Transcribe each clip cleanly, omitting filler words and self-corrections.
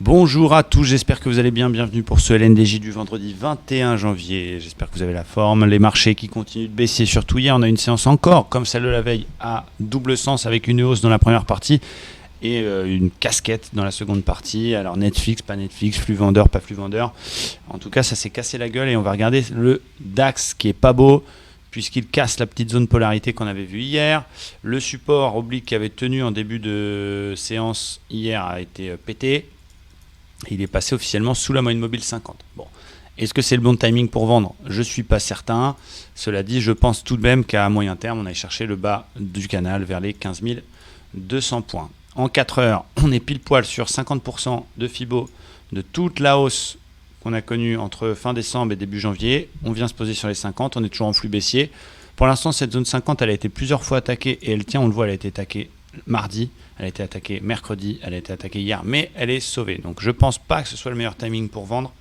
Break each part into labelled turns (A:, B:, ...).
A: Bonjour à tous, j'espère que vous allez bien. Bienvenue pour ce LNDJ du vendredi 21 janvier. J'espère que vous avez la forme. Les marchés qui continuent de baisser. Surtout hier, on a une séance encore, comme celle de la veille, à double sens avec une hausse dans la première partie et une casquette dans la seconde partie. Alors Netflix, pas Netflix, flux vendeur, pas flux vendeur. En tout cas, ça s'est cassé la gueule et on va regarder le DAX qui est pas beau puisqu'il casse la petite zone polarité qu'on avait vue hier. Le support oblique qui avait tenu en début de séance hier a été pété. Il est passé officiellement sous la moyenne mobile 50. Bon. Est-ce que c'est le bon timing pour vendre ? Je ne suis pas certain. Cela dit, je pense tout de même qu'à moyen terme, on aille chercher le bas du canal vers les 15 200 points. En 4 heures, on est pile poil sur 50% de Fibo de toute la hausse qu'on a connue entre fin décembre et début janvier. On vient se poser sur les 50, on est toujours en flux baissier. Pour l'instant, cette zone 50, elle a été plusieurs fois attaquée et elle tient, on le voit, elle a été attaquée mardi, elle a été attaquée mercredi, elle a été attaquée hier, mais elle est sauvée. Donc je ne pense pas que ce soit le meilleur timing pour vendre.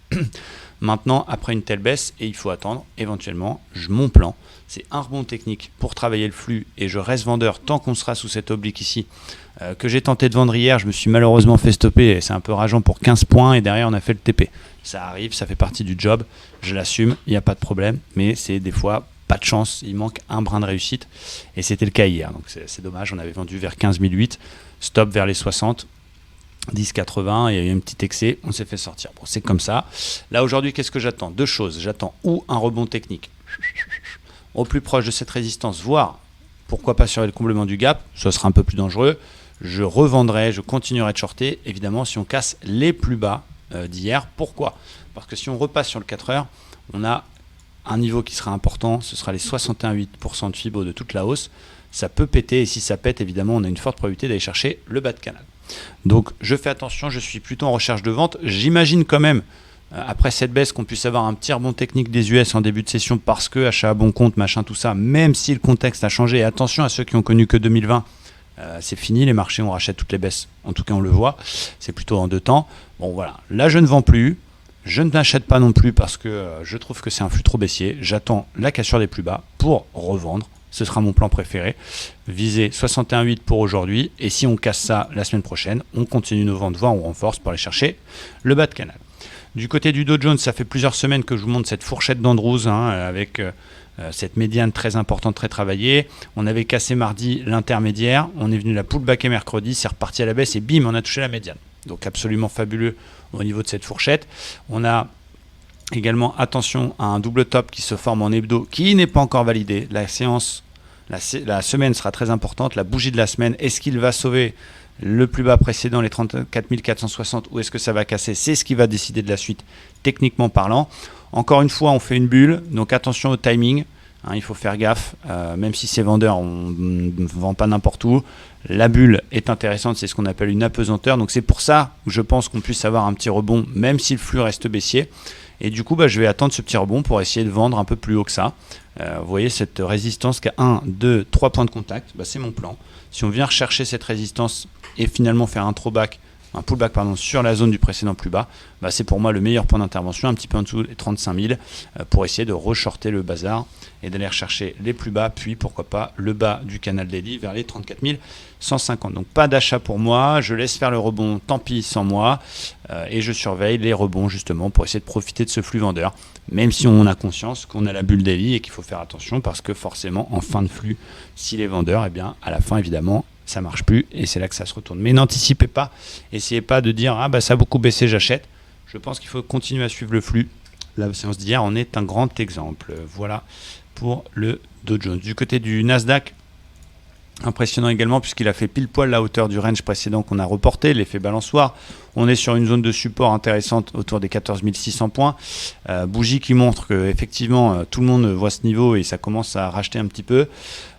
A: Maintenant, après une telle baisse, et il faut attendre, éventuellement, mon plan, c'est un rebond technique pour travailler le flux, et je reste vendeur tant qu'on sera sous cette oblique ici, que j'ai tenté de vendre hier, je me suis malheureusement fait stopper, et c'est un peu rageant pour 15 points, et derrière on a fait le TP. Ça arrive, ça fait partie du job, je l'assume, il n'y a pas de problème, mais c'est des fois pas de chance, il manque un brin de réussite, et c'était le cas hier, donc c'est dommage, on avait vendu vers 15 008, stop vers les 60, 10,80, il y a eu un petit excès, on s'est fait sortir. Bon, c'est comme ça. Là, aujourd'hui, qu'est-ce que j'attends ? Deux choses. J'attends ou un rebond technique au plus proche de cette résistance, voire, pourquoi pas sur le comblement du gap, ce sera un peu plus dangereux. Je revendrai, je continuerai de shorter, évidemment, si on casse les plus bas d'hier. Pourquoi ? Parce que si on repasse sur le 4 heures, on a un niveau qui sera important, ce sera les 61,8% de Fibo de toute la hausse. Ça peut péter, et si ça pète, évidemment, on a une forte probabilité d'aller chercher le bas de canal. Donc je fais attention, je suis plutôt en recherche de vente. J'imagine quand même, après cette baisse, qu'on puisse avoir un petit rebond technique des US en début de session parce que achat à bon compte, machin, tout ça, même si le contexte a changé. Et attention à ceux qui ont connu que 2020, c'est fini, les marchés, on rachète toutes les baisses. En tout cas, on le voit, c'est plutôt en deux temps. Bon voilà, là je ne vends plus. Je ne n'achète pas non plus parce que je trouve que c'est un flux trop baissier. J'attends la cassure des plus bas pour revendre. Ce sera mon plan préféré. Viser 61,8 pour aujourd'hui. Et si on casse ça la semaine prochaine, on continue nos ventes, voire on renforce pour aller chercher le bas de canal. Du côté du Dow Jones, ça fait plusieurs semaines que je vous montre cette fourchette d'Andrews avec cette médiane très importante, très travaillée. On avait cassé mardi l'intermédiaire. On est venu la pullbacker mercredi. C'est reparti à la baisse et bim, on a touché la médiane. Donc absolument fabuleux au niveau de cette fourchette. On a également attention à un double top qui se forme en hebdo, qui n'est pas encore validé. La semaine sera très importante. La bougie de la semaine, est-ce qu'il va sauver le plus bas précédent, les 34 460, ou est-ce que ça va casser ? C'est ce qui va décider de la suite, techniquement parlant. Encore une fois, on fait une bulle, donc attention au timing. Il faut faire gaffe, même si c'est vendeur, on ne vend pas n'importe où. La bulle est intéressante, c'est ce qu'on appelle une apesanteur. Donc c'est pour ça que je pense qu'on puisse avoir un petit rebond, même si le flux reste baissier. Et du coup, je vais attendre ce petit rebond pour essayer de vendre un peu plus haut que ça. Vous voyez cette résistance qui a 1, 2, 3 points de contact, c'est mon plan. Si on vient rechercher cette résistance et finalement faire un pullback sur la zone du précédent plus bas, c'est pour moi le meilleur point d'intervention, un petit peu en dessous des 35 000 pour essayer de re-shorter le bazar et d'aller rechercher les plus bas, puis pourquoi pas le bas du canal daily vers les 34 150. Donc pas d'achat pour moi, je laisse faire le rebond, tant pis sans moi, et je surveille les rebonds justement pour essayer de profiter de ce flux vendeur, même si on a conscience qu'on a la bulle daily et qu'il faut faire attention parce que forcément en fin de flux, s'il est vendeur, à la fin évidemment, ça marche plus et c'est là que ça se retourne. Mais n'anticipez pas, essayez pas de dire ça a beaucoup baissé, j'achète. Je pense qu'il faut continuer à suivre le flux. La séance d'hier en est un grand exemple. Voilà pour le Dow Jones. Du côté du Nasdaq, impressionnant également puisqu'il a fait pile poil la hauteur du range précédent qu'on a reporté, l'effet balançoire. On est sur une zone de support intéressante autour des 14 600 points. Bougie qui montre qu'effectivement tout le monde voit ce niveau et ça commence à racheter un petit peu.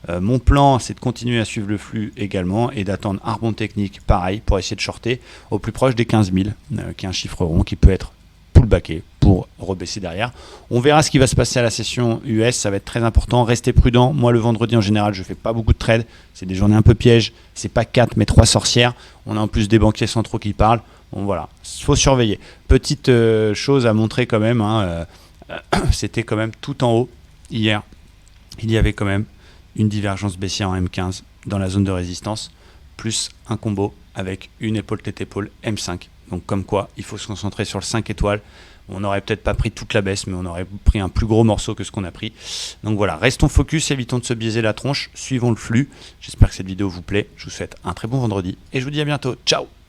A: Mon plan, c'est de continuer à suivre le flux également et d'attendre un rebond technique pareil pour essayer de shorter au plus proche des 15 000, qui est un chiffre rond qui peut être pullbacké pour rebaisser derrière. On verra ce qui va se passer à la session US, ça va être très important. Restez prudent. Moi, le vendredi en général, je fais pas beaucoup de trades. C'est des journées un peu pièges. C'est pas 4 mais 3 sorcières. On a en plus des banquiers centraux qui parlent. Bon voilà, il faut surveiller. Petite chose à montrer quand même, c'était quand même tout en haut hier. Il y avait quand même une divergence baissière en M15 dans la zone de résistance, plus un combo avec une épaule tête épaule M5. Donc comme quoi, il faut se concentrer sur le 5 étoiles. On n'aurait peut-être pas pris toute la baisse, mais on aurait pris un plus gros morceau que ce qu'on a pris. Donc voilà, restons focus, évitons de se biaiser la tronche, suivons le flux. J'espère que cette vidéo vous plaît. Je vous souhaite un très bon vendredi et je vous dis à bientôt. Ciao!